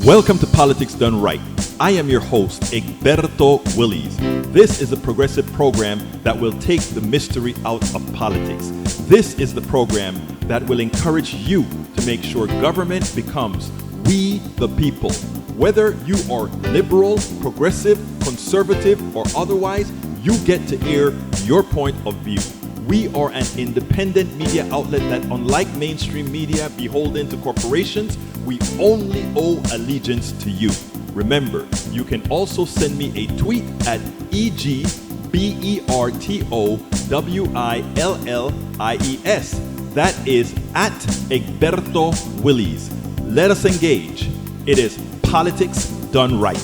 Welcome to Politics Done Right. I am your host, Egberto Willies. This is a progressive program that will take the mystery out of politics. This is the program that will encourage you to make sure government becomes we the people. Whether you are liberal, progressive, conservative, or otherwise, you get to air your point of view. We are an independent media outlet that, unlike mainstream media beholden to corporations, we only owe allegiance to you. Remember, you can also send me a tweet at EGBERTOWILLIES. That is at Egberto Willies. Let us engage. It is Politics Done Right.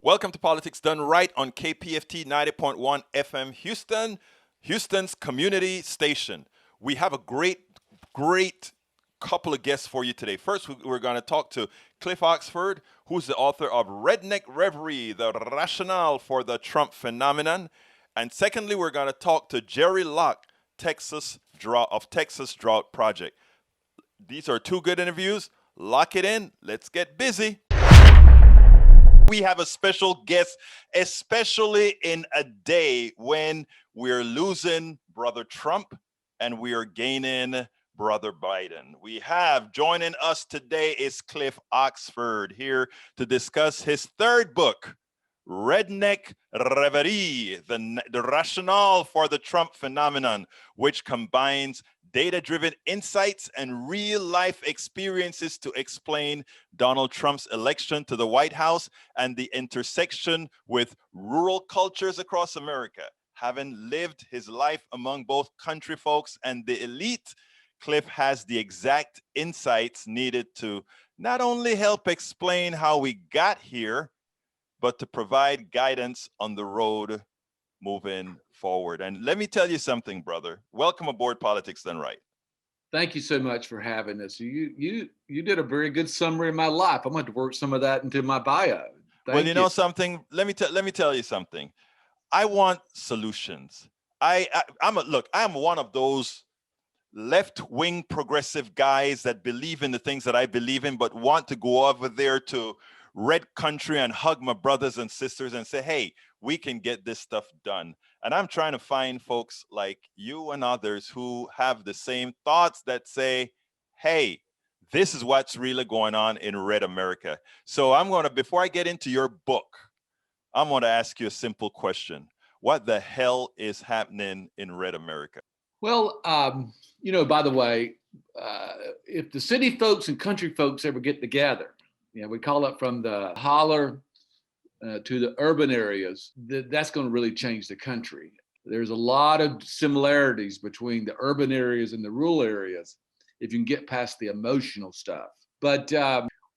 Welcome to Politics Done Right on KPFT 90.1 FM Houston, Houston's community station. We have a great couple of guests for you today. First, we're going to talk to Cliff Oxford, who's the author of Redneck Reverie, the Rationale for the Trump Phenomenon. And secondly, we're going to talk to Jere Locke, Texas Drought Project. These are two good interviews. Lock it in. Let's get busy. We have a special guest, especially in a day when we're losing Brother Trump and we are gaining Brother Biden. We have joining us today is Cliff Oxford, here to discuss his third book, Redneck Reverie, the Rationale for the Trump Phenomenon, which combines data-driven insights and real-life experiences to explain Donald Trump's election to the White House and the intersection with rural cultures across America. Having lived his life among both country folks and the elite, Cliff has the exact insights needed to not only help explain how we got here, but to provide guidance on the road moving forward. And let me tell you something, brother. Welcome aboard Politics Done Right. Thank you so much for having us. You did a very good summary of my life. I'm going to work some of that into my bio. Well, you know something. Let me tell you something. I want solutions. I'm one of those left-wing progressive guys that believe in the things that I believe in, but want to go over there to red country and hug my brothers and sisters and say, hey, we can get this stuff done. And I'm trying to find folks like you and others who have the same thoughts that say, hey, this is what's really going on in red America. So before I get into your book, I'm going to ask you a simple question. What the hell is happening in red America? Well, by the way, if the city folks and country folks ever get together, we call it from the holler to the urban areas, that's going to really change the country. There's a lot of similarities between the urban areas and the rural areas if you can get past the emotional stuff. But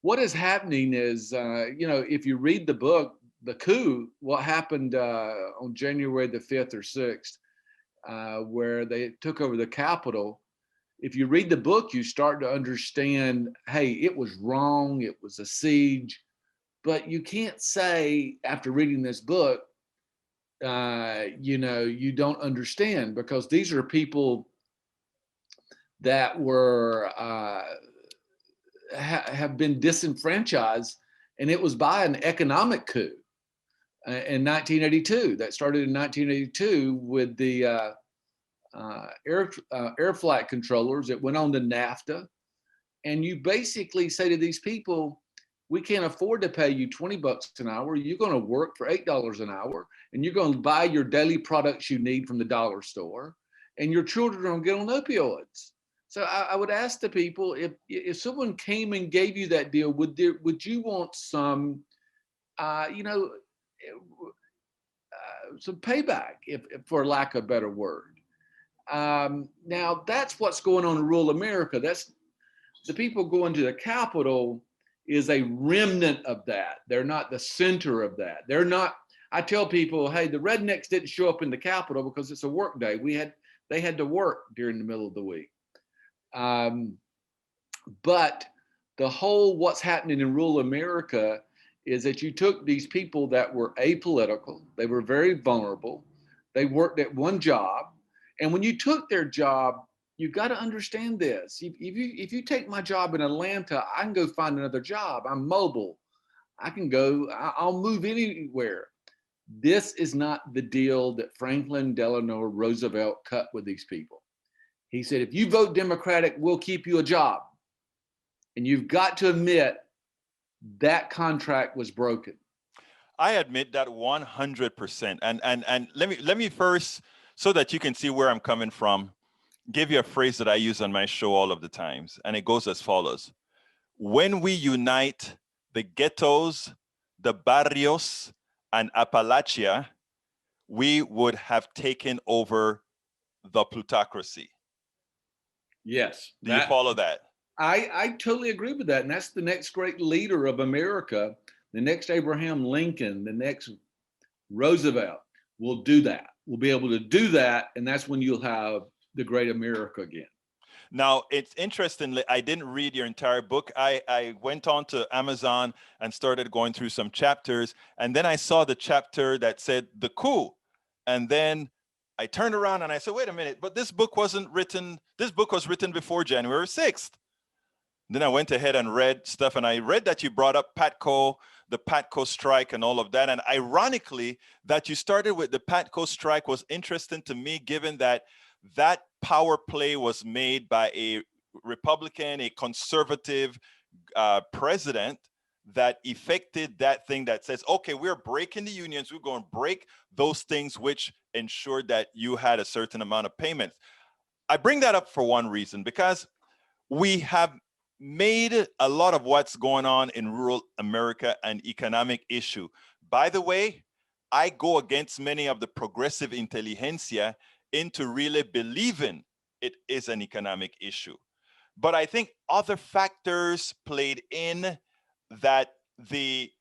what is happening is, if you read the book, the coup, what happened on January the 5th or 6th, where they took over the Capitol, if you read the book, you start to understand, hey, it was wrong, it was a siege. But you can't say after reading this book, you don't understand, because these are people that were have been disenfranchised, and it was by an economic coup in 1982. That started in 1982 with the air flight controllers. It went on to NAFTA, and you basically say to these people, we can't afford to pay you $20 an hour. You're going to work for $8 an hour, and you're going to buy your daily products you need from the dollar store, and your children are going to get on opioids. So I would ask the people, if someone came and gave you that deal, would you want some, some payback, if for lack of a better word? Now that's what's going on in rural America. That's the people going to the Capitol is a remnant of that. They're not the center of that. They're not. I tell people, hey, the rednecks didn't show up in the Capitol because it's a work day. They had to work during the middle of the week. But the whole what's happening in rural America is that you took these people that were apolitical. They were very vulnerable. They worked at one job. And when you took their job, You got to understand this. If you take my job in Atlanta, I can go find another job. I'm mobile. I can go. I'll move anywhere. This is not the deal that Franklin Delano Roosevelt cut with these people. He said, if you vote Democratic, we'll keep you a job. And you've got to admit that contract was broken. I admit that 100%. And let me first, so that you can see where I'm coming from, give you a phrase that I use on my show all of the times, and it goes as follows: when we unite the ghettos, the barrios, and Appalachia, we would have taken over the plutocracy. Yes. Do you follow that? I totally agree with that. And that's the next great leader of America, the next Abraham Lincoln, the next Roosevelt will do that. We'll be able to do that. And that's when you'll have the great America again. Now, it's interesting. I didn't read your entire book. I went on to Amazon and started going through some chapters. And then I saw the chapter that said the coup. And then I turned around and I said, wait a minute, but this book was written before January 6th. Then I went ahead and read stuff, and I read that you brought up Patco, the Patco strike and all of that. And ironically, that you started with the Patco strike was interesting to me, given that that power play was made by a Republican, a conservative president that effected that thing that says, okay, we're breaking the unions. We're going to break those things which ensured that you had a certain amount of payments. I bring that up for one reason, because we have made a lot of what's going on in rural America an economic issue. By the way, I go against many of the progressive intelligentsia into really believing it is an economic issue. But I think other factors played in that the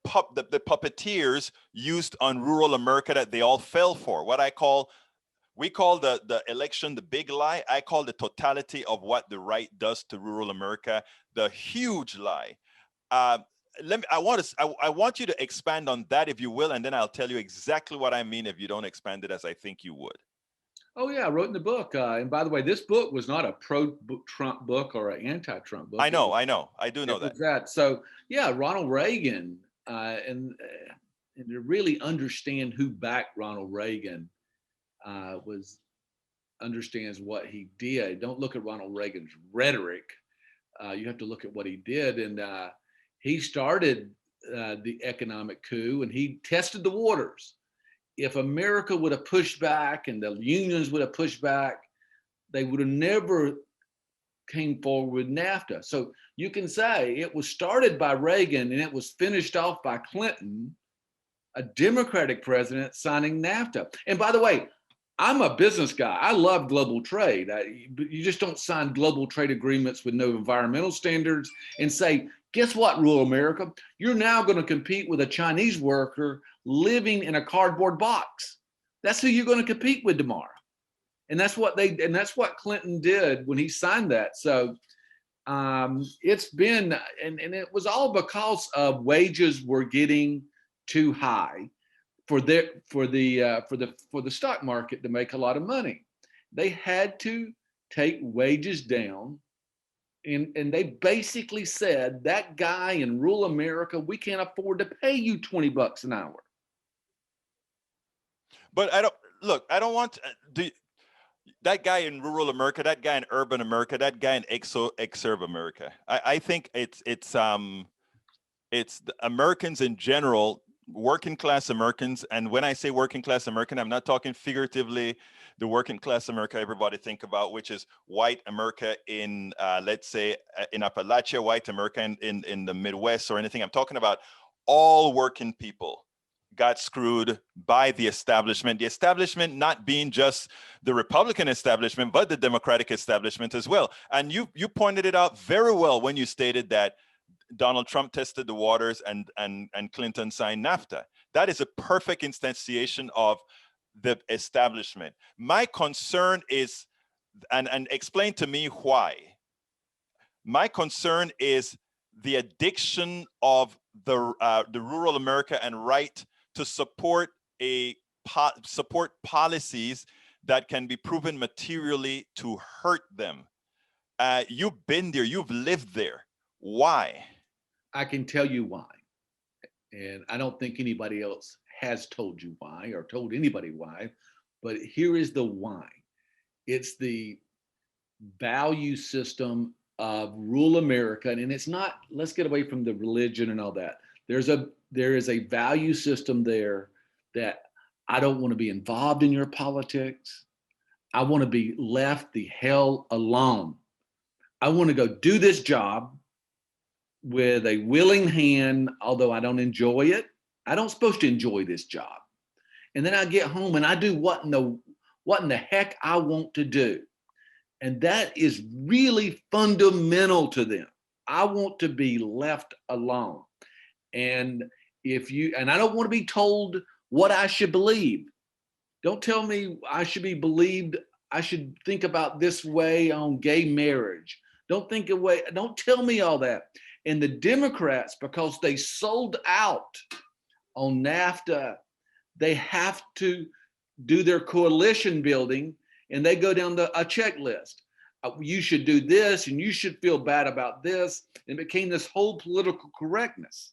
puppeteers used on rural America that they all fell for. We call the election the big lie. I call the totality of what the right does to rural America the huge lie. I want you to expand on that, if you will, and then I'll tell you exactly what I mean if you don't expand it as I think you would. Oh yeah, I wrote in the book. And by the way, this book was not a pro-Trump book or an anti-Trump book. I know. I do know that. So yeah, Ronald Reagan, and to really understand who backed Ronald Reagan understands what he did. Don't look at Ronald Reagan's rhetoric. You have to look at what he did, and he started the economic coup, and he tested the waters. If America would have pushed back and the unions would have pushed back, they would have never came forward with NAFTA. So you can say it was started by Reagan and it was finished off by Clinton, a Democratic president, signing NAFTA. And by the way, I'm a business guy. I love global trade. You just don't sign global trade agreements with no environmental standards and say, guess what, rural America? You're now going to compete with a Chinese worker living in a cardboard box. That's who you're going to compete with tomorrow. And that's what Clinton did when he signed that. So it's been, and it was all because of wages were getting too high for the stock market to make a lot of money. They had to take wages down, and they basically said, that guy in rural America, we can't afford to pay you $20 an hour. But I don't want that guy in rural America, that guy in urban America, that guy in exurb America. I think it's the Americans in general, working class Americans. And when I say working class American, I'm not talking figuratively the working class America everybody think about, which is white America in, let's say, in Appalachia, white America in the Midwest or anything. I'm talking about all working people got screwed by the establishment not being just the Republican establishment, but the Democratic establishment as well. And you pointed it out very well when you stated that Donald Trump tested the waters and Clinton signed NAFTA. That is a perfect instantiation of the establishment. My concern is, and explain to me why. My concern is the addiction of the rural America and right to support policies that can be proven materially to hurt them. You've been there, you've lived there. Why? I can tell you why. And I don't think anybody else has told you why or told anybody why, but here is the why. It's the value system of rural America. And it's not, let's get away from the religion and all that. There is a value system there that I don't want to be involved in your politics. I want to be left the hell alone. I want to go do this job with a willing hand, although I don't enjoy it. I don't supposed to enjoy this job. And then I get home and I do what in the heck I want to do. And that is really fundamental to them. I want to be left alone. And I don't want to be told what I should believe. Don't tell me I should be believed. I should think about this way on gay marriage. Don't tell me all that. And the Democrats, because they sold out on NAFTA, they have to do their coalition building and they go down a checklist. You should do this and you should feel bad about this. And it became this whole political correctness.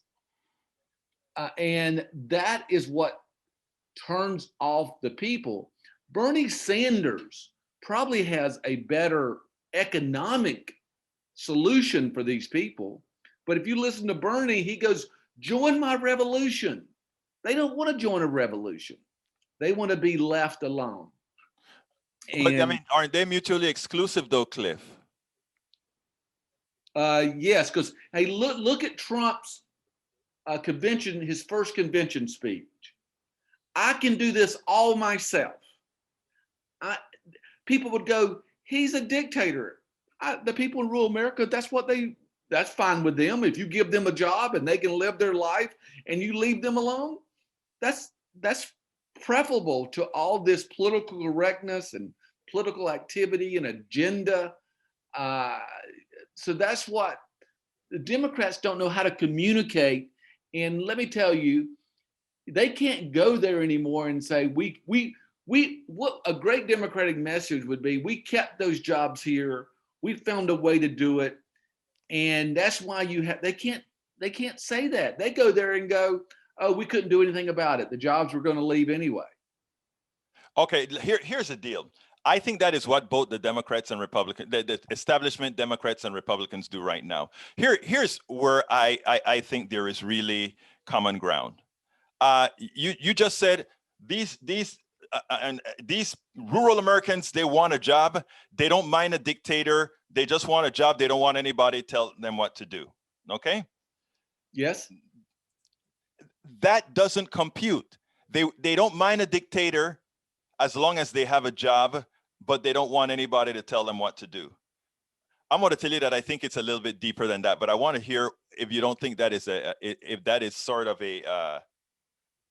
And that is what turns off the people. Bernie Sanders probably has a better economic solution for these people. But if you listen to Bernie, he goes, join my revolution. They don't want to join a revolution. They want to be left alone. But I mean, aren't they mutually exclusive though, Cliff? Yes, because hey, look at Trump's convention, his first convention speech. I can do this all myself. People would go, he's a dictator. The people in rural America, that's fine with them. If you give them a job and they can live their life and you leave them alone, that's preferable to all this political correctness and political activity and agenda. So that's what the Democrats don't know how to communicate. And let me tell you, they can't go there anymore and say, what a great Democratic message would be, we kept those jobs here. We found a way to do it. And that's why they can't say that. They go there and go, oh, we couldn't do anything about it. The jobs were going to leave anyway. Okay, here's the deal. I think that is what both the Democrats and Republicans, the establishment Democrats and Republicans do right now. Here's where I think there is really common ground. You just said these rural Americans, they want a job. They don't mind a dictator. They just want a job. They don't want anybody to tell them what to do. Okay? Yes. That doesn't compute. They don't mind a dictator as long as they have a job, but they don't want anybody to tell them what to do. I'm going to tell you that I think it's a little bit deeper than that, but I want to hear if you don't think that is if that is sort of a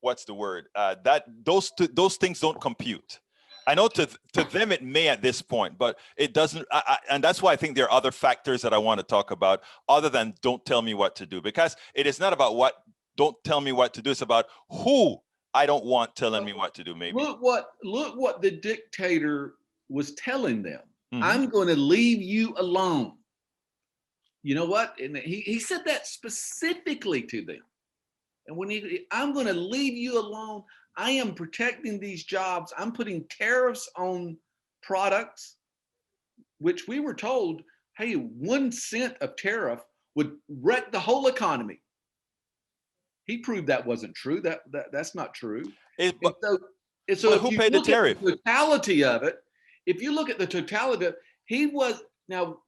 what's the word? That those things don't compute. I know to them it may at this point, but it doesn't. And that's why I think there are other factors that I want to talk about other than don't tell me what to do, because it is not about don't tell me what to do. It's about who I don't want telling me what to do. Maybe look what the dictator was telling them. Mm-hmm. I'm going to leave you alone. You know what? And he said that specifically to them. And when I'm going to leave you alone. I am protecting these jobs. I'm putting tariffs on products, which we were told, hey, 1 cent of tariff would wreck the whole economy. He proved that wasn't true. That's not true. So who paid the tariff? The totality of it, if you look at the totality, now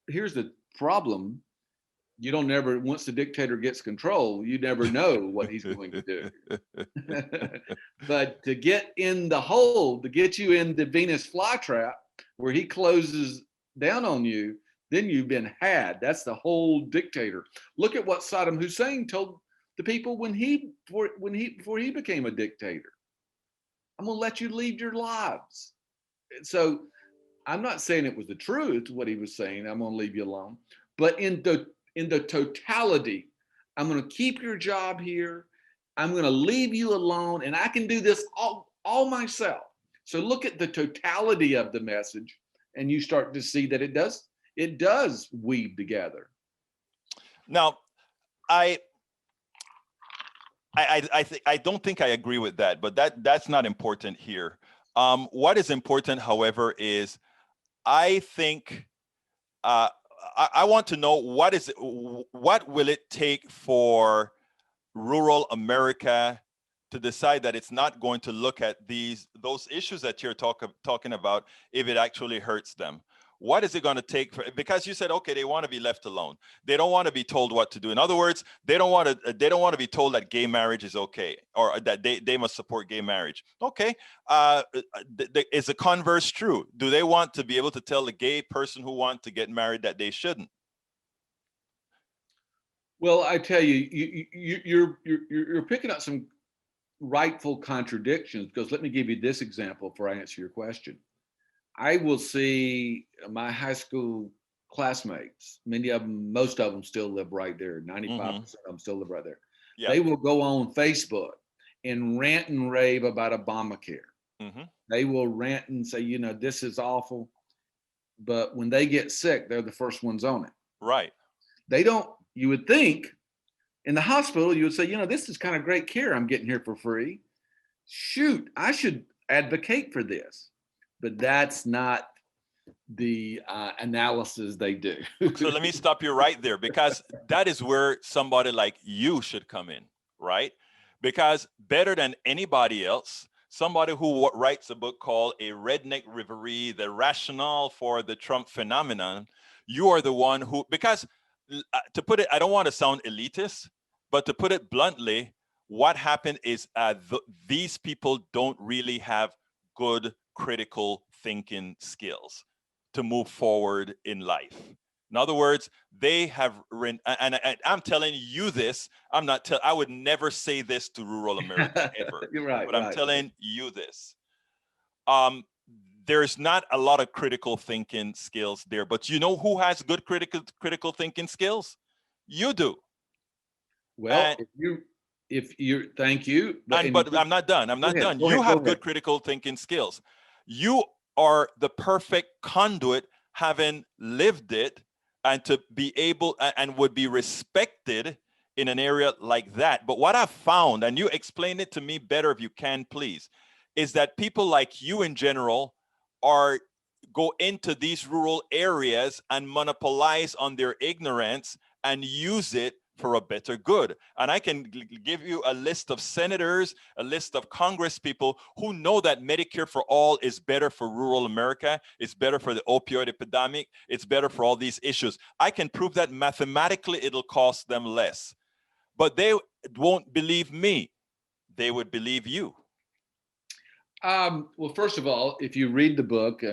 here's the problem. You don't never, once the dictator gets control, you never know what he's going to do. But to get in the hole, to get you in the Venus flytrap where he closes down on you, then you've been had. That's the whole dictator. Look at what Saddam Hussein told the people before he became a dictator. I'm going to let you lead your lives. So I'm not saying it was the truth, what he was saying. I'm going to leave you alone. But in the totality, I'm going to keep your job here. I'm going to leave you alone, and I can do this all myself. So look at the totality of the message, and you start to see that it does weave together. Now, I I don't think I agree with that, but that's not important here. What is important, however, is I think I want to know what will it take for rural America to decide that it's not going to look at those issues that you're talking about if it actually hurts them. What is it going to take because you said, okay, they want to be left alone. They don't want to be told what to do. In other words, they don't want to be told that gay marriage is okay or that they must support gay marriage. Okay. Is the converse true? Do they want to be able to tell the gay person who wants to get married that they shouldn't? Well, I tell you, you're picking up some rightful contradictions, because let me give you this example before I answer your question. I will see my high school classmates, most of them still live right there. 95% of them still live right there. Yeah. They will go on Facebook and rant and rave about Obamacare. They will rant and say, this is awful. But when they get sick, they're the first ones on it. Right. You would think in the hospital, you would say, this is kind of great care I'm getting here for free. Shoot, I should advocate for this. But that's not the analysis they do. So let me stop you right there, because that is where somebody like you should come in, right? Because better than anybody else, somebody who writes a book called A Redneck Reverie, the Rationale for the Trump Phenomenon, you are the one who, because to put it, I don't want to sound elitist, but to put it bluntly, what happened is these people don't really have good critical thinking skills to move forward in life. In other words, they have, and I'm telling you this, I would never say this to rural America ever. You're right. But I'm telling you this. There's not a lot of critical thinking skills there, but you know who has good critical thinking skills? You do. Well, if you're, thank you. But I'm not done. I'm not done. You have good critical thinking skills. You are the perfect conduit, having lived it, and to be able and would be respected in an area like that. But what I've found, and you explain it to me better if you can, please, is that people like you in general go into these rural areas and monopolize on their ignorance and use it for a better good. And I can give you a list of senators, a list of Congress people who know that Medicare for all is better for rural America. It's better for the opioid epidemic. It's better for all these issues. I can prove that mathematically it'll cost them less. But they won't believe me. They would believe you. Well, first of all, if you read the book,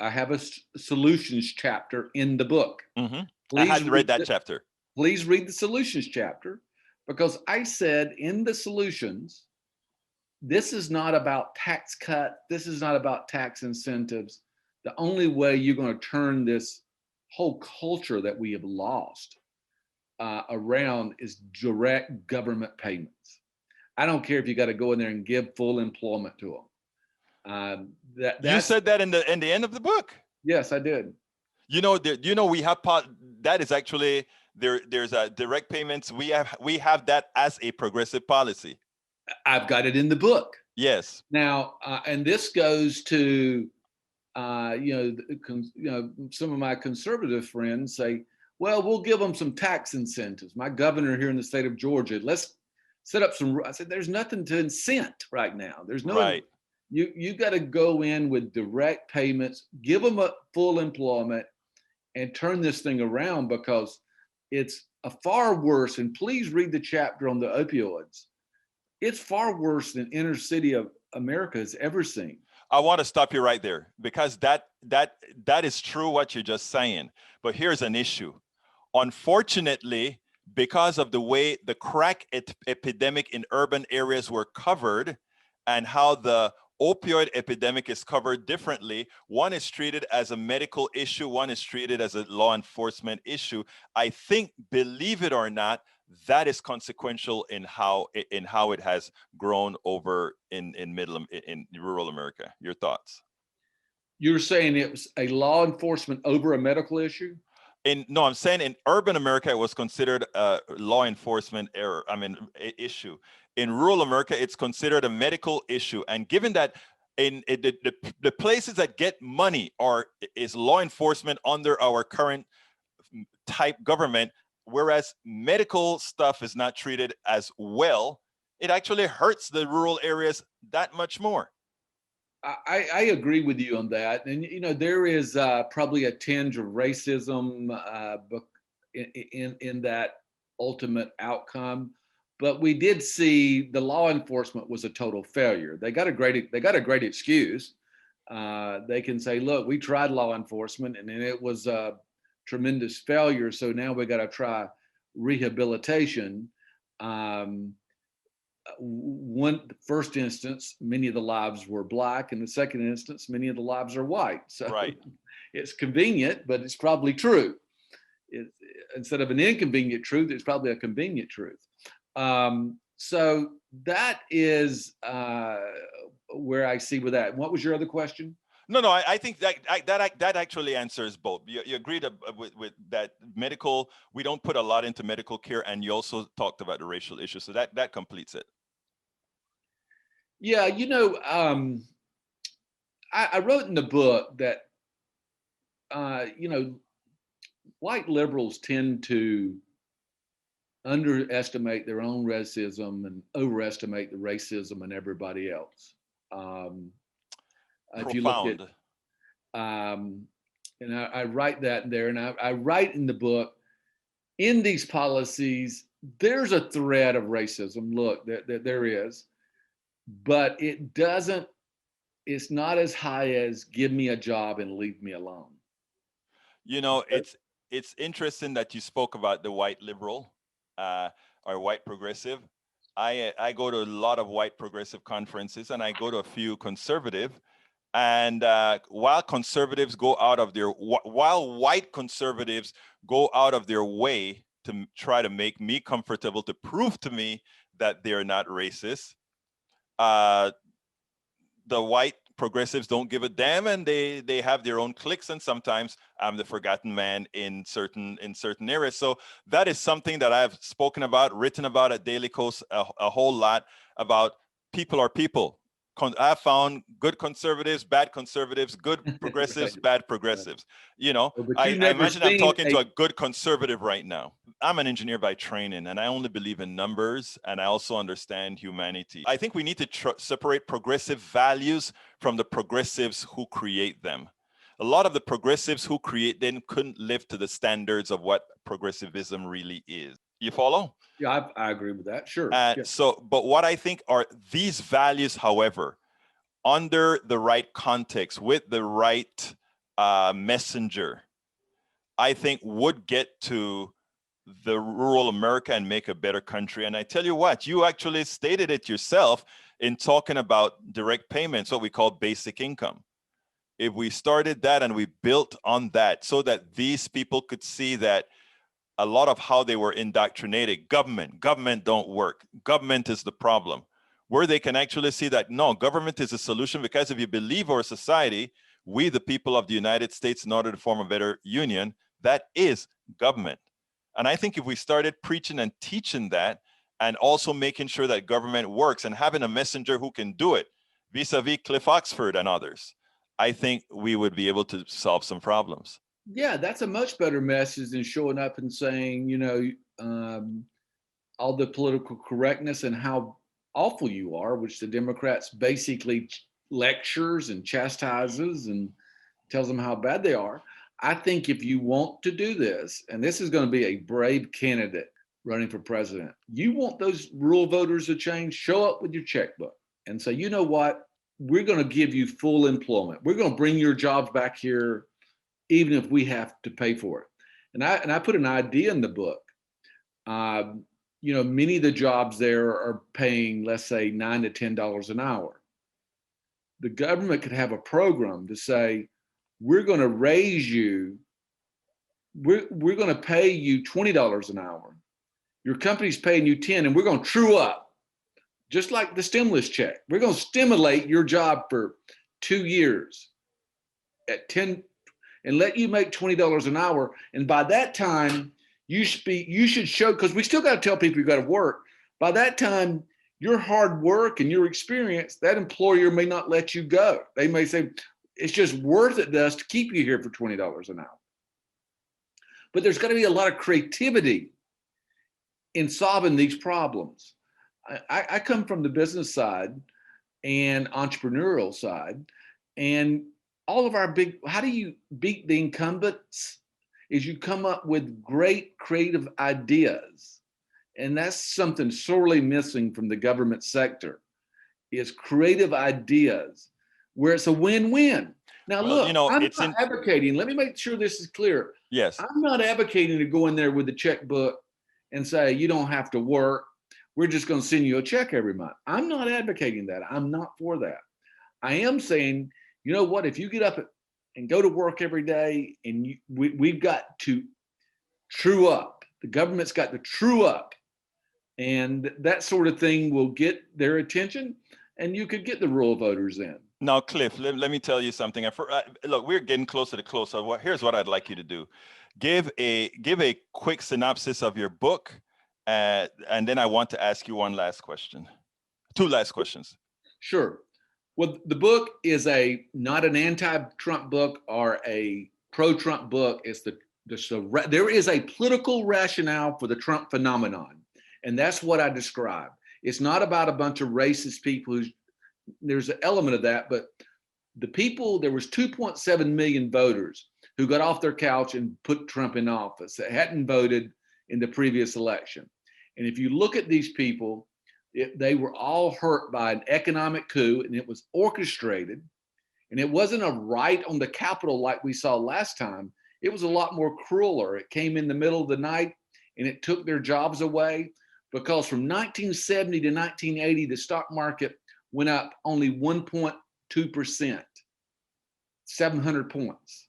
I have a solutions chapter in the book. I hadn't read that chapter. Please read the solutions chapter, because I said in the solutions, this is not about tax cut. This is not about tax incentives. The only way you're going to turn this whole culture that we have lost around is direct government payments. I don't care if you got to go in there and give full employment to them. You said that in the end of the book. Yes, I did. We have that is actually there's a direct payments. We have that as a progressive policy. I've got it in the book. Yes. Now, and this goes to some of my conservative friends say, well, we'll give them some tax incentives. My governor here in the state of Georgia, let's set up some. I said, there's nothing to incent right now. There's no. Right. You got to go in with direct payments, give them a full employment, and turn this thing around, because it's a far worse. And please read the chapter on the opioids. It's far worse than inner city of America has ever seen. I want to stop you right there, because that is true what you're just saying. But here's an issue. Unfortunately, because of the way the crack epidemic in urban areas were covered and how the opioid epidemic is covered differently, one is treated as a medical issue, one is treated as a law enforcement issue. I think, believe it or not, that is consequential in how it has grown over in rural America. Your thoughts? You're saying it was a law enforcement over a medical issue? No, I'm saying in urban America, it was considered a law enforcement issue. In rural America, it's considered a medical issue. And given that the places that get money is law enforcement under our current type government, whereas medical stuff is not treated as well, it actually hurts the rural areas that much more. I agree with you on that. And, there is probably a tinge of racism in that ultimate outcome. But we did see the law enforcement was a total failure. They got a great excuse. They can say, look, we tried law enforcement and it was a tremendous failure. So now we got to try rehabilitation. The first instance, many of the lives were Black. In the second instance, many of the lives are white. So right. It's convenient, but it's probably true. Instead of an inconvenient truth, it's probably a convenient truth. So that is where I see with that. What was your other question? No, I think that actually answers both. You agreed with that medical, we don't put a lot into medical care, and you also talked about the racial issue. So that completes it. Yeah, I wrote in the book that, white liberals tend to underestimate their own racism and overestimate the racism in everybody else. If you look at, and I write that there, and I write in the book, in these policies, there's a thread of racism. Look, there is, but it's not as high as give me a job and leave me alone. It's interesting that you spoke about the white liberal or white progressive. I go to a lot of white progressive conferences, and I go to a few conservative. And while white conservatives go out of their way to try to make me comfortable, to prove to me that they're not racist, the white progressives don't give a damn, and they have their own cliques, and sometimes I'm the forgotten man in certain areas. So that is something that I've spoken about, written about at Daily Kos a whole lot, about people are people. I found good conservatives, bad conservatives, good progressives, right. Bad progressives. I imagine I'm talking to a good conservative right now. I'm an engineer by training, and I only believe in numbers, and I also understand humanity. I think we need to separate progressive values from the progressives who create them. A lot of the progressives who create them couldn't live to the standards of what progressivism really is. You follow? Yeah, I agree with that. Sure. But what I think are these values, however, under the right context, with the right messenger, I think would get to the rural America and make a better country. And I tell you what, you actually stated it yourself in talking about direct payments, what we call basic income. If we started that and we built on that so that these people could see that a lot of how they were indoctrinated, government don't work, government is the problem, where they can actually see that, no, government is a solution, because if you believe our society, we, the people of the United States, in order to form a better union, that is government. And I think if we started preaching and teaching that, and also making sure that government works and having a messenger who can do it, vis-a-vis Cliff Oxford and others, I think we would be able to solve some problems. Yeah, that's a much better message than showing up and saying, all the political correctness and how awful you are, which the Democrats basically lectures and chastises and tells them how bad they are. I think if you want to do this, and this is going to be a brave candidate running for president, you want those rural voters to change, show up with your checkbook and say, you know what, we're going to give you full employment. We're going to bring your jobs back here, even if we have to pay for it. And I put an idea in the book. Many of the jobs there are paying, let's say, $9 to $10 an hour. The government could have a program to say, we're going to raise you, we're going to pay you $20 an hour Your company's paying you 10 and we're going to true up, just like the stimulus check. We're going to stimulate your job for 2 years at 10 and let you make $20 an hour. And by that time, you should show, because we still got to tell people you got to work. By that time, your hard work and your experience, that employer may not let you go. They may say, it's just worth it to us to keep you here for $20 an hour. But there's got to be a lot of creativity in solving these problems. I come from the business side and entrepreneurial side, and all of our how do you beat the incumbents is you come up with great creative ideas. And that's something sorely missing from the government sector, is creative ideas where it's a win-win. Now, Well, look, I'm not advocating, let me make sure this is clear. Yes. I'm not advocating to go in there with the checkbook and say, you don't have to work. We're just going to send you a check every month. I'm not advocating that. I'm not for that. I am saying, you know what, if you get up and go to work every day and we've got to true up, the government's got to true up, and that sort of thing will get their attention, and you could get the rural voters in. Now, Cliff, let me tell you something. Look, we're getting closer to close. So here's what I'd like you to do. Give a quick synopsis of your book, and then I want to ask you one last question. 2 last questions. Sure. Well, the book is not an anti-Trump book or a pro-Trump book. It's there is a political rationale for the Trump phenomenon, and that's what I describe. It's not about a bunch of racist people there's an element of that, but the people, there was 2.7 million voters who got off their couch and put Trump in office that hadn't voted in the previous election. And if you look at these people, they were all hurt by an economic coup, and it was orchestrated. And it wasn't a right on the Capitol like we saw last time. It was a lot more crueler. It came in the middle of the night and it took their jobs away, because from 1970 to 1980, the stock market went up only 1.2%, 700 points.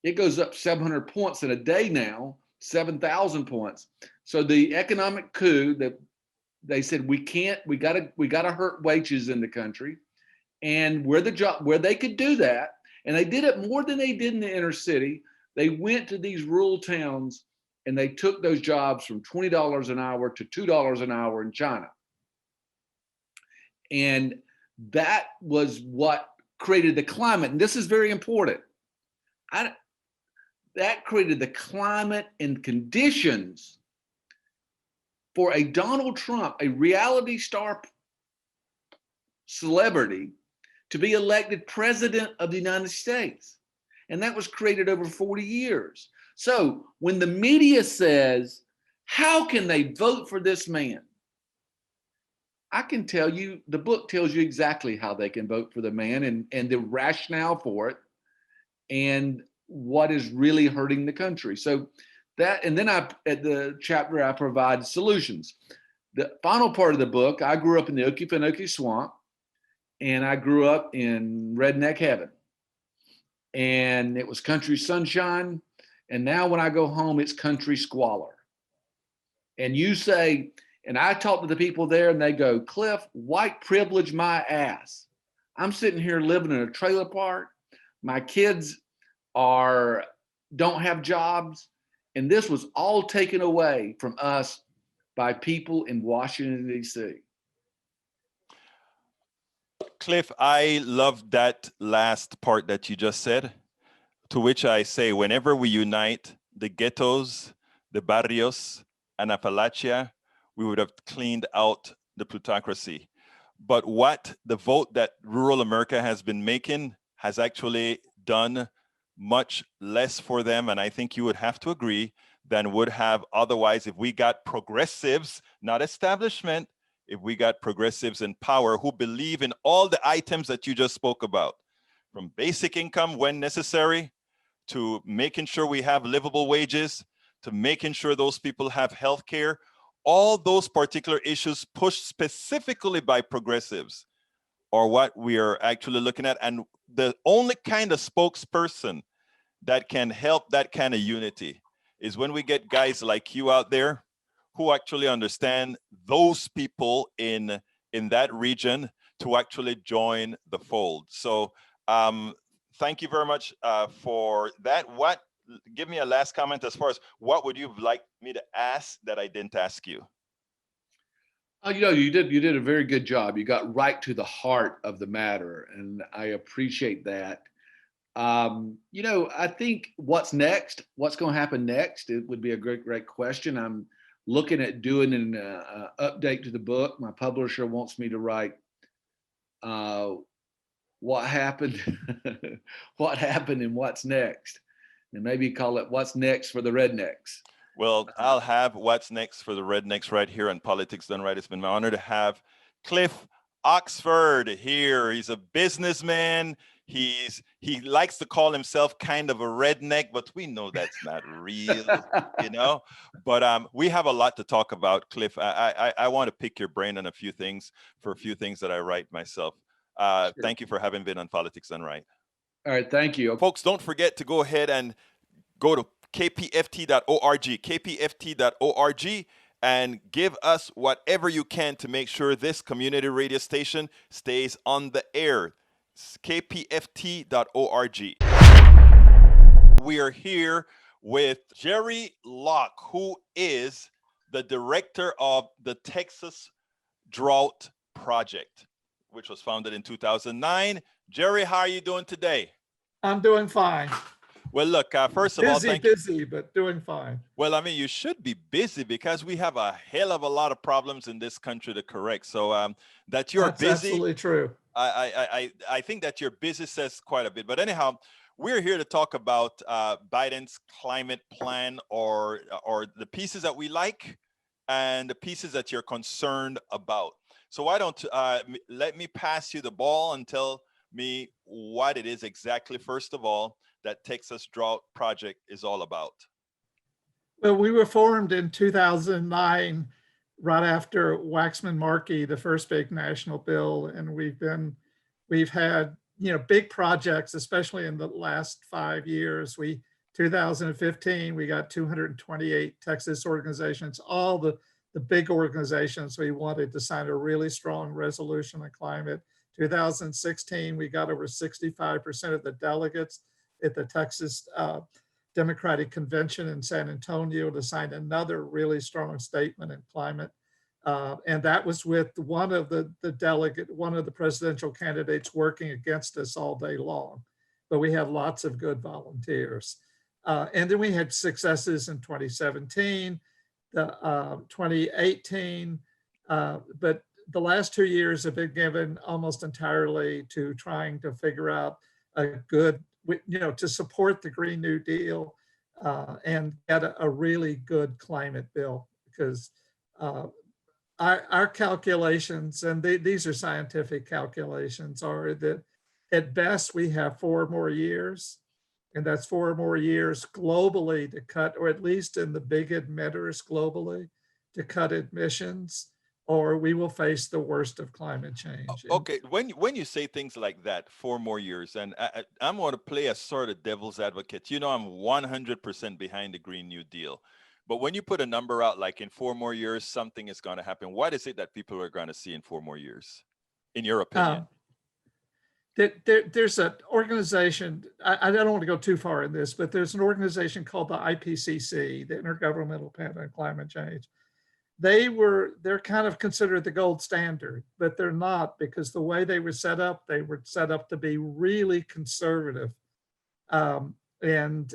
It goes up 700 points in a day now, 7,000 points. So the economic coup that they said, we gotta hurt wages in the country, and where they could do that, and they did it more than they did in the inner city. They went to these rural towns and they took those jobs from $20 an hour to $2 an hour in China. And that was what created the climate. And this is very important. That created the climate and conditions for a Donald Trump, a reality star celebrity, to be elected president of the United States. And that was created over 40 years. So when the media says, how can they vote for this man? I can tell you, the book tells you exactly how they can vote for the man, and the rationale for it, and what is really hurting the country. So that, and then at the chapter, I provide solutions. The final part of the book, I grew up in the Okefenokee Swamp, and I grew up in redneck heaven. And it was country sunshine. And now when I go home, it's country squalor. And you say, and I talk to the people there and they go, Cliff, white privilege my ass. I'm sitting here living in a trailer park. My kids don't have jobs. And this was all taken away from us by people in Washington, D.C. Cliff, I love that last part that you just said, to which I say, whenever we unite the ghettos, the barrios, and Appalachia, we would have cleaned out the plutocracy. But what the vote that rural America has been making has actually done much less for them, and I think you would have to agree, than would have otherwise if we got progressives, not establishment, if we got progressives in power who believe in all the items that you just spoke about, from basic income when necessary, to making sure we have livable wages, to making sure those people have health care. All those particular issues pushed specifically by progressives are what we are actually looking at. And the only kind of spokesperson that can help that kind of unity is when we get guys like you out there who actually understand those people in that region to actually join the fold. So thank you very much for that. Give me a last comment as far as what would you like me to ask that I didn't ask you? You did a very good job. You got right to the heart of the matter, and I appreciate that. I think what's going to happen next, it would be a great question. I'm looking at doing an update to the book. My publisher wants me to write what happened, what happened and what's next. And maybe call it What's Next for the Rednecks. Well, I'll have What's Next for the Rednecks right here on Politics Done Right. It's been my honor to have Cliff Oxford here. He's a businessman. He likes to call himself kind of a redneck, but we know that's not real, But we have a lot to talk about, Cliff. I want to pick your brain on a few things that I write myself. Sure. Thank you for having been on Politics Done Right. All right, thank you. Folks, don't forget to go ahead and go to kpft.org, and give us whatever you can to make sure this community radio station stays on the air. It's kpft.org. We are here with Jere Locke, who is the director of the Texas Drought Project, which was founded in 2009. Jere, how are you doing today? I'm doing fine. Well, look, first of all, busy, but doing fine. Well, I mean, you should be busy because we have a hell of a lot of problems in this country to correct. So that you're That's busy, absolutely true. I think that you're busy says quite a bit. But anyhow, we're here to talk about Biden's climate plan, or the pieces that we like and the pieces that you're concerned about. So why don't let me pass you the ball and tell me what it is exactly, first of all, that Texas Drought Project is all about. Well, we were formed in 2009, right after Waxman-Markey, the first big national bill, and we've had big projects, especially in the last 5 years. 2015, we got 228 Texas organizations, all the big organizations we wanted to sign a really strong resolution on climate. 2016, we got over 65% of the delegates at the Texas Democratic Convention in San Antonio to sign another really strong statement in climate. And that was with one of the presidential candidates working against us all day long. But we had lots of good volunteers. And then we had successes in 2017, 2018, but the last 2 years have been given almost entirely to trying to figure out a good, to support the Green New Deal and get a really good climate bill, because our calculations, and these are scientific calculations, are that at best we have 4 more years, and that's 4 more years globally to cut, or at least in the big emitters globally, to cut emissions, or we will face the worst of climate change. Okay, when you say things like that, 4 more years, and I'm going to play a sort of devil's advocate. I'm 100% behind the Green New Deal. But when you put a number out, like in 4 more years, something is going to happen, what is it that people are going to see in 4 more years, in your opinion? There's an organization, I don't want to go too far in this, but there's an organization called the IPCC, the Intergovernmental Panel on Climate Change. They're kind of considered the gold standard, but they're not, because the way they were set up to be really conservative. And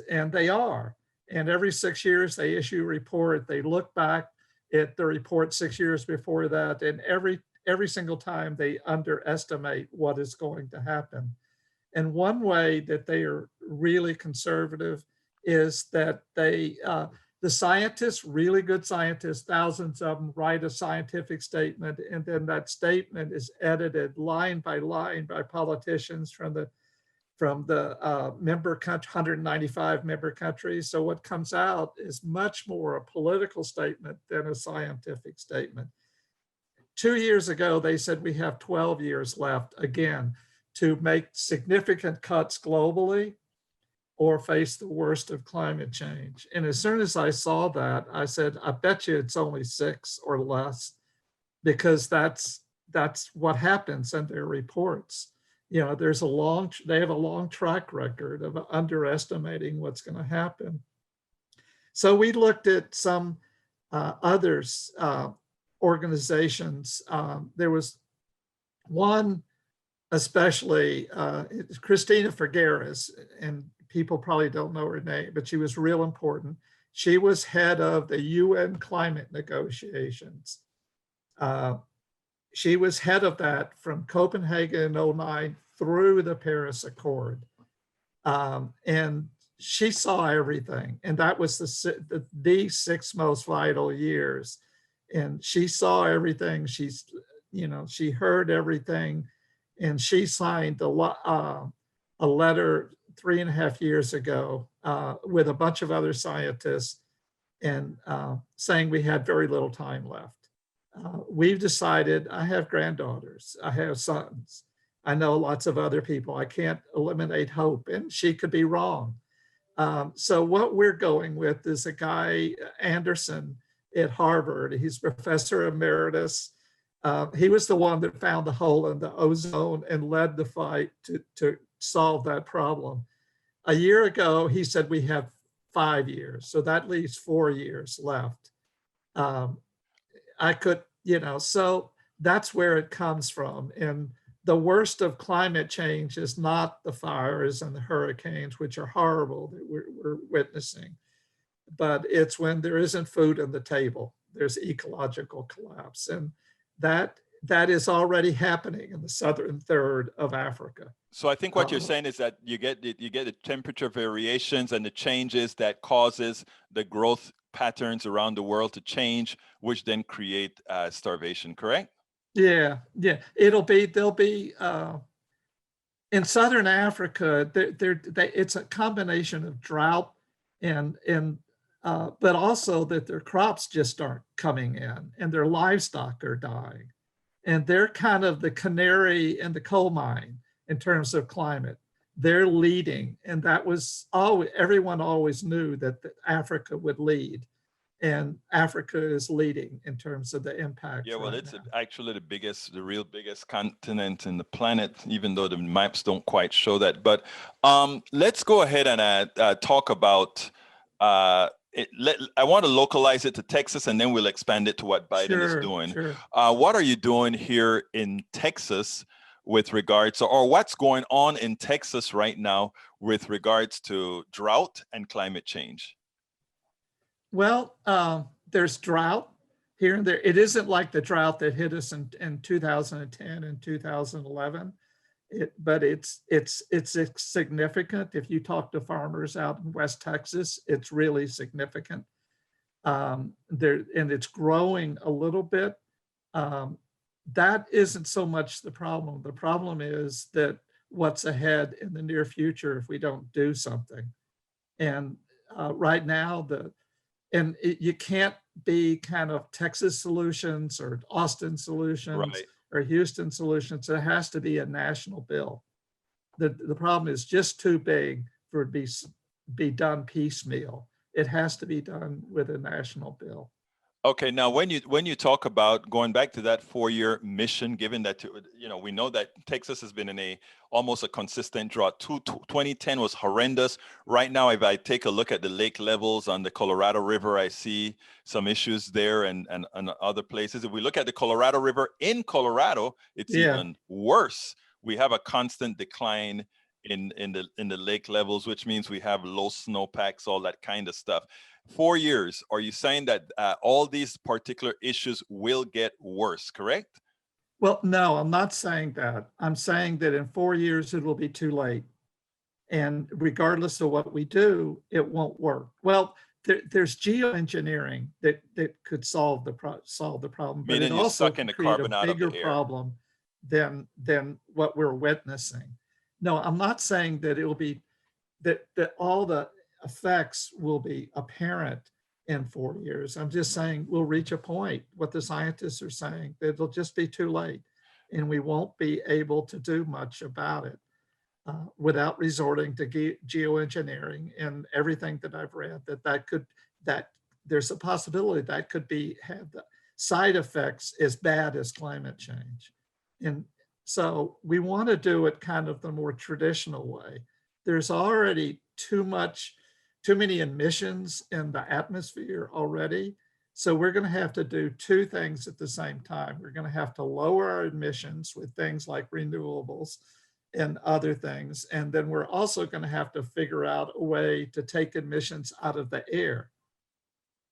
they are. And every 6 years they issue a report. They look back at the report 6 years before that, and every single time they underestimate what is going to happen. And one way that they are really conservative is that the scientists, really good scientists, thousands of them, write a scientific statement, and then that statement is edited line by line by politicians from the member country, 195 member countries. So what comes out is much more a political statement than a scientific statement. 2 years ago, they said we have 12 years left, again, to make significant cuts globally, or face the worst of climate change. And as soon as I saw that, I said, I bet you it's only 6 or less, because that's what happens in their reports. You know, they have a long track record of underestimating what's going to happen. So we looked at some others organizations. There was one, especially Christina Figueres, and people probably don't know her name, but she was real important. She was head of the UN climate negotiations. She was head of that from Copenhagen in 2009 through the Paris Accord. And she saw everything. And that was the 6 most vital years. And she saw everything. She heard everything. And she signed a letter 3.5 years ago with a bunch of other scientists, and saying we had very little time left. We've decided, I have granddaughters, I have sons, I know lots of other people. I can't eliminate hope, and she could be wrong. So what we're going with is a guy, Anderson at Harvard. He's professor emeritus. He was the one that found the hole in the ozone and led the fight to solve that problem. A year ago, he said we have 5 years, so that leaves 4 years left. So that's where it comes from. And the worst of climate change is not the fires and the hurricanes, which are horrible that we're witnessing, but it's when there isn't food on the table, there's ecological collapse. And that is already happening in the southern third of Africa. So I think what you're saying is that you get the temperature variations and the changes that causes the growth patterns around the world to change, which then create starvation, correct? Yeah. There'll be in Southern Africa, it's a combination of drought and but also that their crops just aren't coming in, and their livestock are dying. And they're kind of the canary in the coal mine in terms of climate. They're leading, and that was everyone always knew that Africa would lead, and Africa is leading in terms of the impact. Yeah, well, it's actually the real biggest continent in the planet, even though the maps don't quite show that. But let's go ahead and talk about I want to localize it to Texas, and then we'll expand it to what Biden is doing. Sure. What are you doing here in Texas with regards, or what's going on in Texas right now with regards to drought and climate change? Well, there's drought here and there. It isn't like the drought that hit us in 2010 and 2011. But it's significant. If you talk to farmers out in West Texas, it's really significant. And it's growing a little bit. That isn't so much the problem. The problem is that what's ahead in the near future if we don't do something. And right now, you can't be kind of Texas solutions or Austin solutions. Right. Or Houston solutions. It has to be a national bill. The problem is just too big for it to be done piecemeal. It has to be done with a national bill. Okay, now when you talk about going back to that 4-year mission, given that we know that Texas has been in almost a consistent drought. 2010 was horrendous. Right now, if I take a look at the lake levels on the Colorado River, I see some issues there and other places. If we look at the Colorado River in Colorado, it's even worse. We have a constant decline in the lake levels, which means we have low snowpacks, all that kind of stuff. 4 years, are you saying that all these particular issues will get worse, correct? Well, no, I'm not saying that. I'm saying that in 4 years, it will be too late. And regardless of what we do, it won't work. Well, there's geoengineering that could solve the problem, but it also can create a bigger problem than what we're witnessing. No, I'm not saying that it will be that all the effects will be apparent in 4 years. I'm just saying we'll reach a point, what the scientists are saying, that it'll just be too late and we won't be able to do much about it. without resorting to geoengineering. And everything that I've read, that there's a possibility that could have the side effects as bad as climate change. And so we want to do it kind of the more traditional way. There's already too many emissions in the atmosphere already. So we're going to have to do two things at the same time. We're going to have to lower our emissions with things like renewables and other things. And then we're also going to have to figure out a way to take emissions out of the air.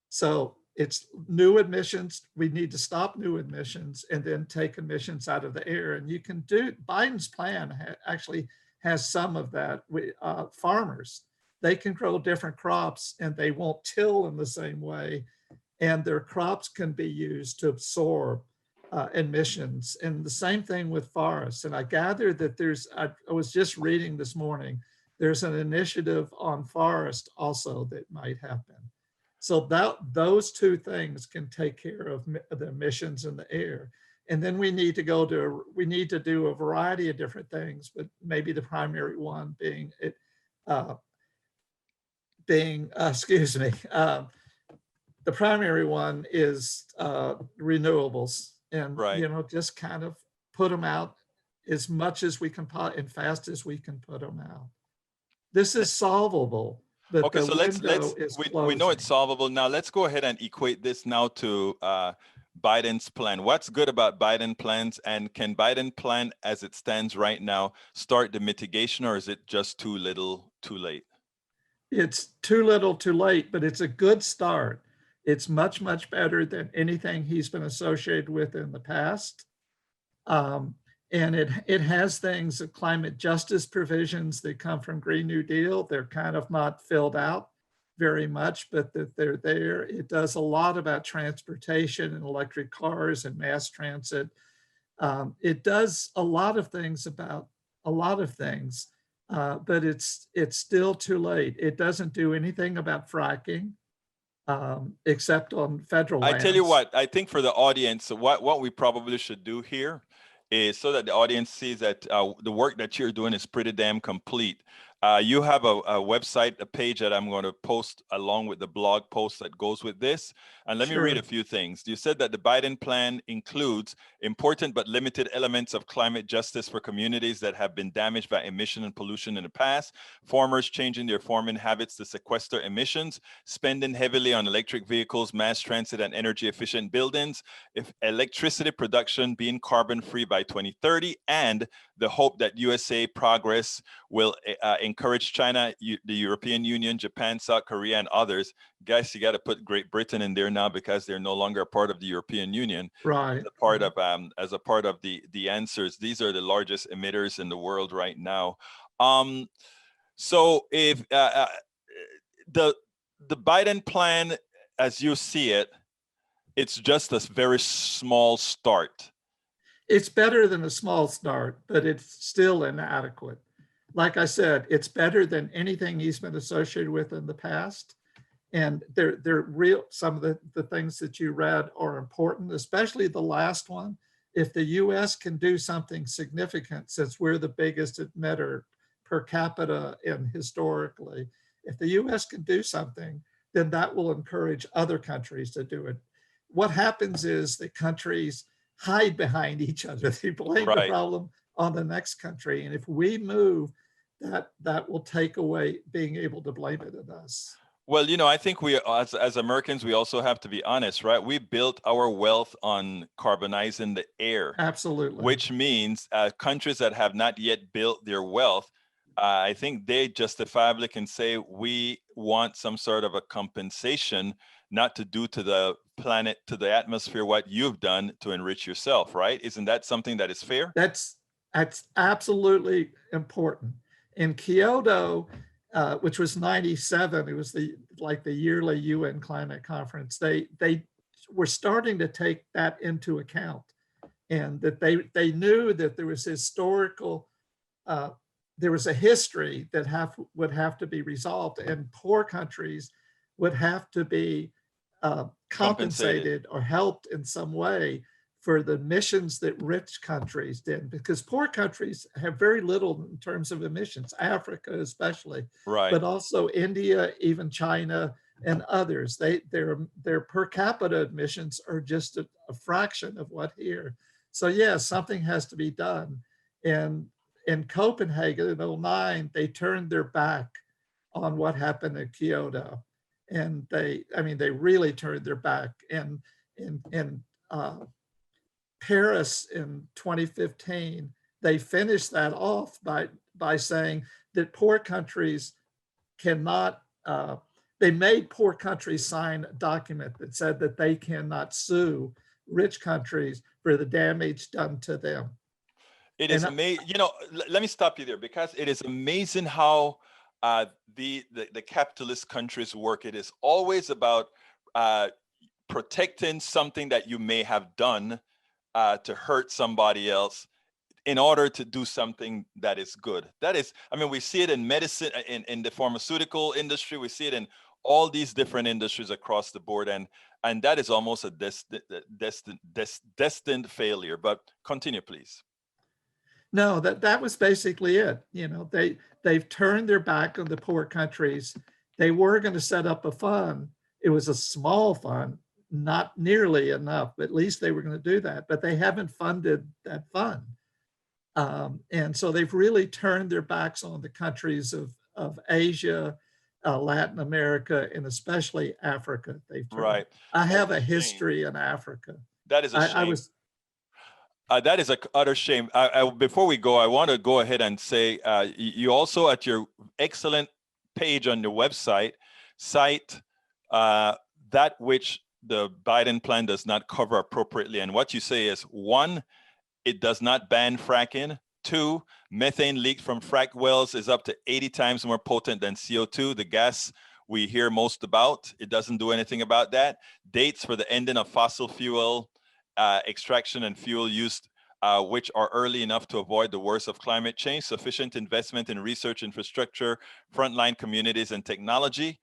So it's new emissions. We need to stop new emissions and then take emissions out of the air. And you can do, Biden's plan actually has some of that. Farmers, they can grow different crops and they won't till in the same way. And their crops can be used to absorb emissions. And the same thing with forests. And I gather that I was just reading this morning, there's an initiative on forest also that might happen. So those two things can take care of the emissions in the air. And then we need to do a variety of different things, but maybe the primary one being the primary one is renewables, and Right. just kind of put them out as much as we can and fast as we can put them out. This is solvable, but Okay, the so let's window is we know it's closing. solvable. Now let's go ahead and equate this now to Biden's plan. What's good about Biden plans, and can Biden plan as it stands right now start the mitigation, or is it just too little, too late? It's too little, too late, but it's a good start. It's much, much better than anything he's been associated with in the past. And it has things, climate justice provisions that come from Green New Deal. They're kind of not filled out very much, but that they're there. It does a lot about transportation and electric cars and mass transit. It does a lot of things about a lot of things, but it's still too late. It doesn't do anything about fracking, except on federal I tell you lands. what, I think for the audience, what we probably should do here is, so that the audience sees that the work that you're doing is pretty damn complete. You have a website, a page that I'm going to post along with the blog post that goes with this. And let me read a few things. You said that the Biden plan includes important but limited elements of climate justice for communities that have been damaged by emission and pollution in the past, farmers changing their farming habits to sequester emissions, spending heavily on electric vehicles, mass transit, and energy efficient buildings, if electricity production being carbon free by 2030, and the hope that USA progress will encourage China, the European Union, Japan, South Korea, and others. Guys, you got to put Great Britain in there now because they're no longer a part of the European Union. Right. As a part of the answers. These are the largest emitters in the world right now. So if the Biden plan, as you see it, it's just a very small start. It's better than a small start, but it's still inadequate. Like I said, it's better than anything he's been associated with in the past. And they're real. Some of the things that you read are important, especially the last one. If the US can do something significant, since we're the biggest emitter per capita and historically, if the US can do something, then that will encourage other countries to do it. What happens is that countries hide behind each other. They blame the problem on the next country. And if we move, that will take away being able to blame it on us. Well, I think we, as Americans, we also have to be honest, right? We built our wealth on carbonizing the air. Absolutely. Which means countries that have not yet built their wealth, I think they justifiably can say, we want some sort of a compensation, not to do to the planet, to the atmosphere, what you've done to enrich yourself, right? Isn't that something that is fair? That's absolutely important. In Kyoto, which was 97, it was the yearly UN climate conference, they were starting to take that into account, and that they knew that there was there was a history that would have to be resolved, and poor countries would have to be compensated or helped in some way for the emissions that rich countries did, because poor countries have very little in terms of emissions, Africa especially, Right. but also India, even China and others. Their per capita emissions are just a fraction of what here. So yeah, something has to be done. And in Copenhagen in '09, they turned their back on what happened in Kyoto. And they really turned their back. And in Paris in 2015, they finished that off by saying that poor countries cannot, they made poor countries sign a document that said that they cannot sue rich countries for the damage done to them. It is And amazing. Let me stop you there, because it is amazing how the capitalist countries work. It is always about protecting something that you may have done to hurt somebody else in order to do something that is good. That is, I mean, we see it in medicine, in the pharmaceutical industry. We see it in all these different industries across the board, and that is almost a destined failure. But continue, please. no, that was basically it. They've turned their back on the poor countries. They were going to set up a fund. It was a small fund, not nearly enough, but at least they were going to do that. But they haven't funded that fund. And so they've really turned their backs on the countries of Asia, Latin America, and especially Africa. Right. I have That a is a shame. history in Africa. That is a I shame. was That is a utter shame. Before we go, I want to go ahead and say you also, at your excellent page on your website, cite that which the Biden plan does not cover appropriately. And what you say is, 1, it does not ban fracking. 2, methane leaked from frack wells is up to 80 times more potent than CO2, the gas we hear most about. It doesn't do anything about that. Dates for the ending of fossil fuel extraction and fuel use, which are early enough to avoid the worst of climate change. Sufficient investment in research infrastructure, frontline communities, and technology.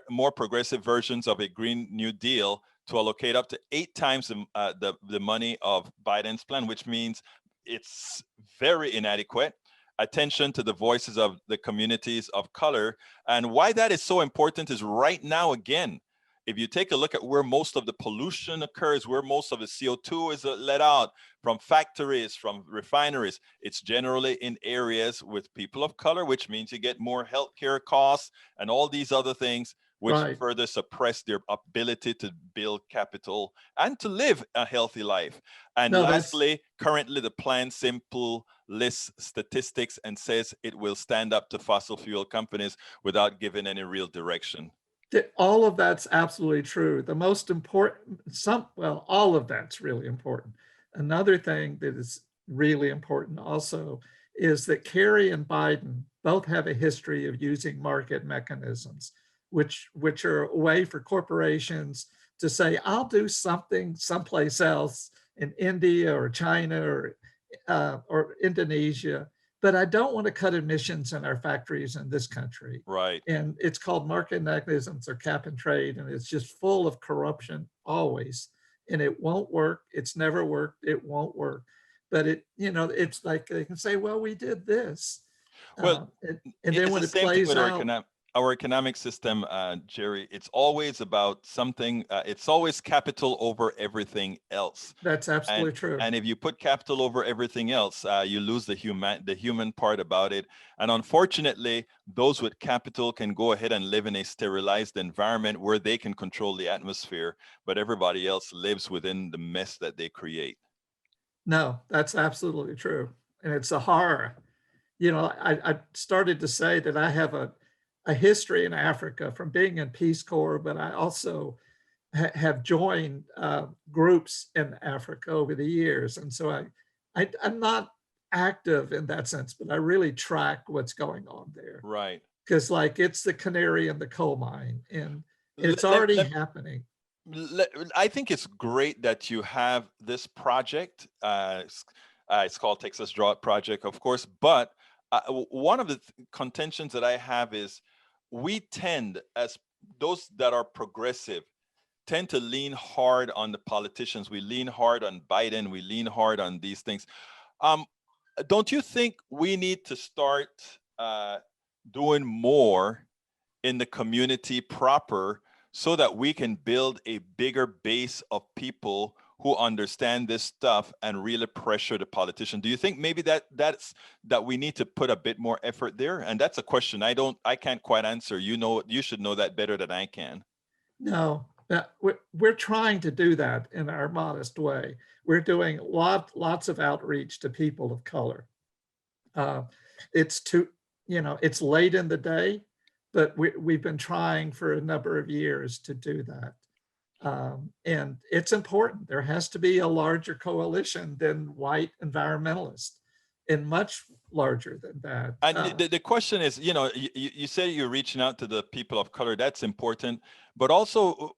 More progressive versions of a Green New Deal to allocate up to 8 times the money of Biden's plan, which means it's very inadequate. Attention to the voices of the communities of color. And why that is so important is, right now, again, if you take a look at where most of the pollution occurs, where most of the CO2 is let out from factories, from refineries, it's generally in areas with people of color, which means you get more healthcare costs and all these other things, which right. further suppress their ability to build capital and to live a healthy life. And No, lastly, currently the plan simple lists statistics and says it will stand up to fossil fuel companies without giving any real direction. all of that's absolutely true. The most important, all of that's really important. Another thing that is really important also is that Kerry and Biden both have a history of using market mechanisms, which are a way for corporations to say, I'll do something someplace else in India or China or Indonesia, but I don't want to cut emissions in our factories in this country. Right. And it's called market mechanisms or cap and trade, and it's just full of corruption always. And it won't work. It's never worked. It won't work. But it's like they can say, well, we did this. Well, and then it's when the it same thing plays with out, our economic system, Jerry. It's always about something. It's always capital over everything else. that's absolutely true. And if you put capital over everything else, you lose the human part about it. And unfortunately, those with capital can go ahead and live in a sterilized environment where they can control the atmosphere, but everybody else lives within the mess that they create. No, that's absolutely true. And it's a horror. I started to say that I have a history in Africa from being in Peace Corps, but I also have joined groups in Africa over the years. And so I'm not active in that sense, but I really track what's going on there. Right. Because it's the canary in the coal mine, and it's Let- already let- happening. I think it's great that you have this project. It's called Texas Drought Project, of course. But one of the contentions that I have is we tend, as those that are progressive, tend to lean hard on the politicians. We lean hard on Biden. We lean hard on these things. Don't you think we need to start doing more in the community proper so that we can build a bigger base of people who understand this stuff and really pressure the politician? Do you think maybe that we need to put a bit more effort there? And that's a question I can't quite answer. You should know that better than I can. No, we're trying to do that in our modest way. We're doing lots of outreach to people of color. It's late in the day, but we've been trying for a number of years to do that. And it's important. There has to be a larger coalition than white environmentalists, and much larger than that. And the question is, you say you're reaching out to the people of color. That's important. But also,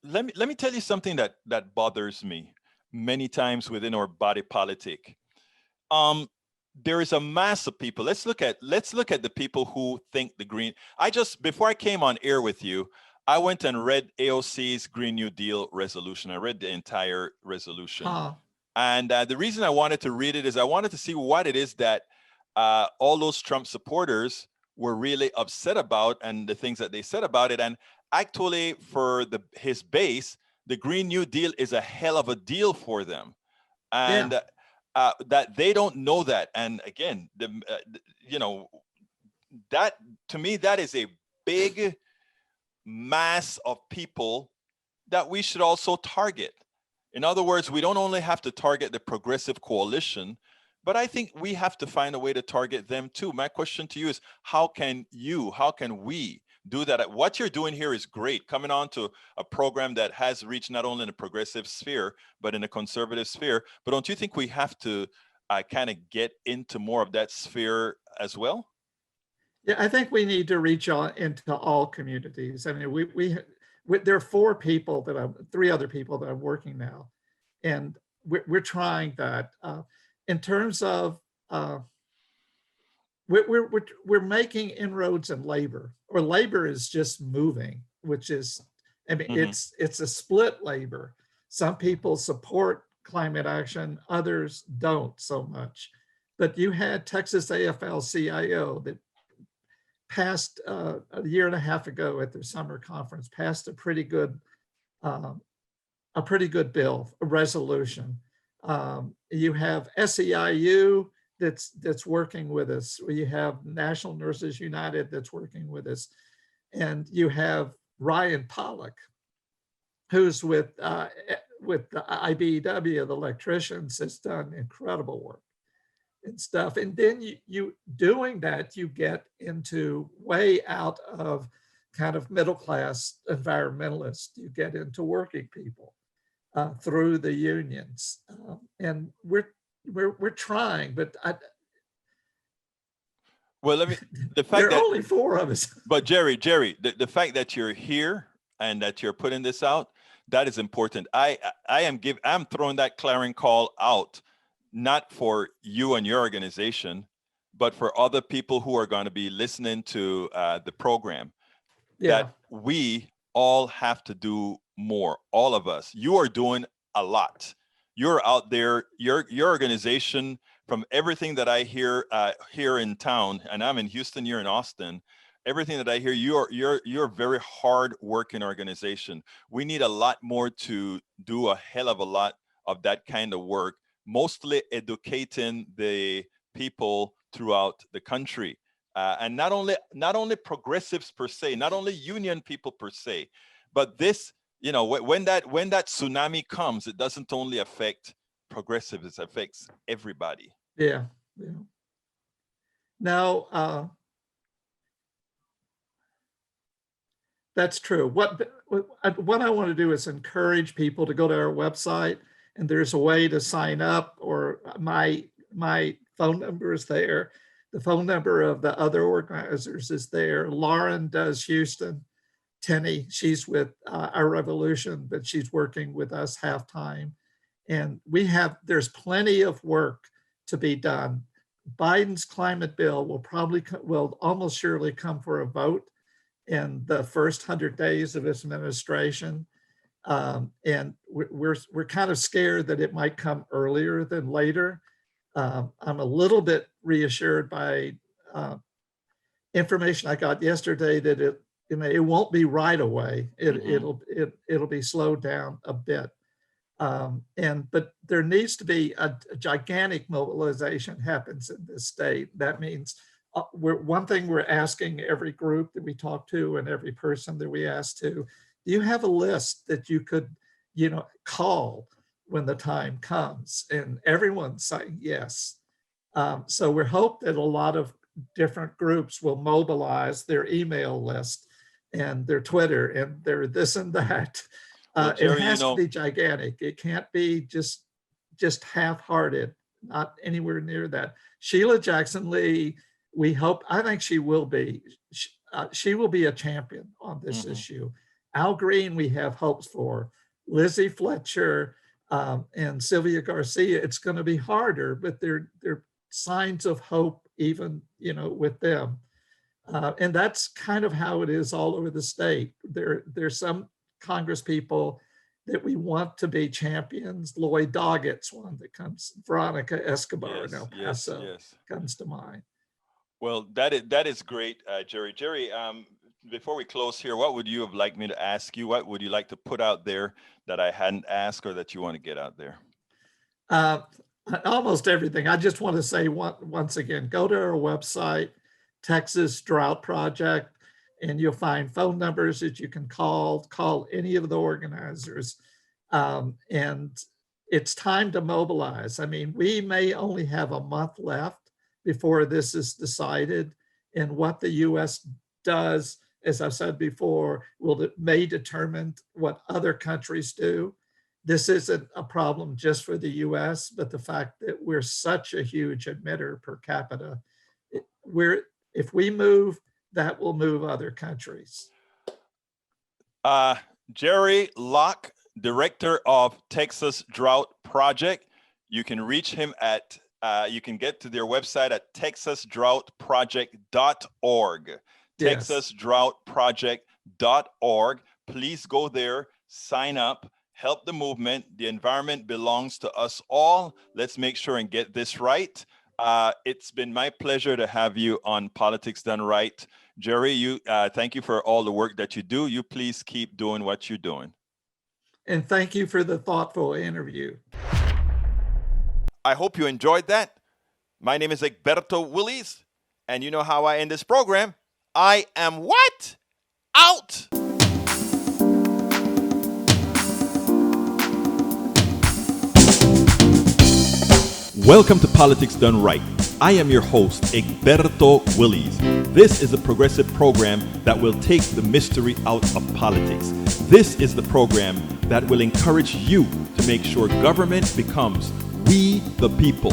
let me tell you something that bothers me many times within our body politic. There is a mass of people. Let's look at the people who think the green. Before I came on air with you, I went and read AOC's Green New Deal resolution. I read the entire resolution. And the reason I wanted to read it is I wanted to see what it is that all those Trump supporters were really upset about and the things that they said about it. And actually, for his base, the Green New Deal is a hell of a deal for them. And that they don't know that. And again, that to me, that is a big mass of people that we should also target. In other words, we don't only have to target the progressive coalition, but I think we have to find a way to target them too. My question to you is, how can we do that? What you're doing here is great, coming on to a program that has reached not only in the progressive sphere, but in the conservative sphere. But don't you think we have to kind of get into more of that sphere as well? Yeah, I think we need to reach out into all communities. I mean, there are three other people that I'm working now, and we're trying that. In terms of, we're making inroads in labor, or labor is just moving, which is, I mean, it's a split labor. Some people support climate action, others don't so much. But you had Texas AFL-CIO that passed a year and a half ago at their summer conference, passed a pretty good bill, a resolution. You have SEIU that's working with us. You have National Nurses United that's working with us, and you have Ryan Pollock, who's with the IBEW, the electricians, has done incredible work and stuff. And then you doing that, you get into way out of kind of middle-class environmentalists. You get into working people through the unions, and we're trying, but the fact there are that only four of us. But Jere, the fact that you're here and that you're putting this out, that is important. I'm throwing that clarion call out, not for you and your organization, but for other people who are going to be listening to the program. That we all have to do more. All of us. You are doing a lot. You're out there. Your organization, from everything that I hear here in town, and I'm in Houston, you're in Austin. Everything that I hear, you're a very hard working organization. We need a lot more to do a hell of a lot of that kind of work, mostly educating the people throughout the country. And not only progressives per se, not only union people per se, but this, when that tsunami comes, it doesn't only affect progressives, it affects everybody. Yeah. Now, that's true. What I want to do is encourage people to go to our website, and there's a way to sign up, or my phone number is there. The phone number of the other organizers is there. Lauren does Houston. Tenny, she's with Our Revolution, but she's working with us half-time. And there's plenty of work to be done. Biden's climate bill will almost surely come for a vote in the first 100 days of his administration. And we're kind of scared that it might come earlier than later. I'm a little bit reassured by information I got yesterday that it won't be right away. It'll be slowed down a bit. But there needs to be a gigantic mobilization happens in this state. That means one thing we're asking every group that we talk to and every person that we ask to, do you have a list that you could, call when the time comes? And everyone's saying yes. So we hope that a lot of different groups will mobilize their email list and their Twitter and their this and that. Well, Jere, it has to be gigantic. It can't be just half-hearted, not anywhere near that. Sheila Jackson Lee, I think she will be a champion on this issue. Al Green, we have hopes for. Lizzie Fletcher and Sylvia Garcia, it's going to be harder, but they're signs of hope even, with them. And that's kind of how it is all over the state. There's some Congress people that we want to be champions. Lloyd Doggett's one that comes, Veronica Escobar in El Paso comes to mind. Well, that is great, Jere. Jere, before we close here, what would you have liked me to ask you? What would you like to put out there that I hadn't asked or that you want to get out there? Almost everything. I just want to say once again, go to our website, Texas Drought Project, and you'll find phone numbers that you can call any of the organizers. And it's time to mobilize. I mean, we may only have a month left before this is decided. And what the US does, as I've said before, may determine what other countries do. This isn't a problem just for the US, but the fact that we're such a huge emitter per capita, if we move, that will move other countries. Jere Locke, Director of Texas Drought Project. You can reach him you can get to their website at texasdrouhtproject.org. Yes. texasdrouhtproject.org. Please go there, sign up, help the movement. The environment belongs to us all. Let's make sure and get this right. It's been my pleasure to have you on Politics Done Right. Jere, thank you for all the work that you do. You please keep doing what you're doing. And thank you for the thoughtful interview. I hope you enjoyed that. My name is Egberto Willies, and you know how I end this program. I am what? Out! Welcome to Politics Done Right. I am your host, Egberto Willies. This is a progressive program that will take the mystery out of politics. This is the program that will encourage you to make sure government becomes we the people.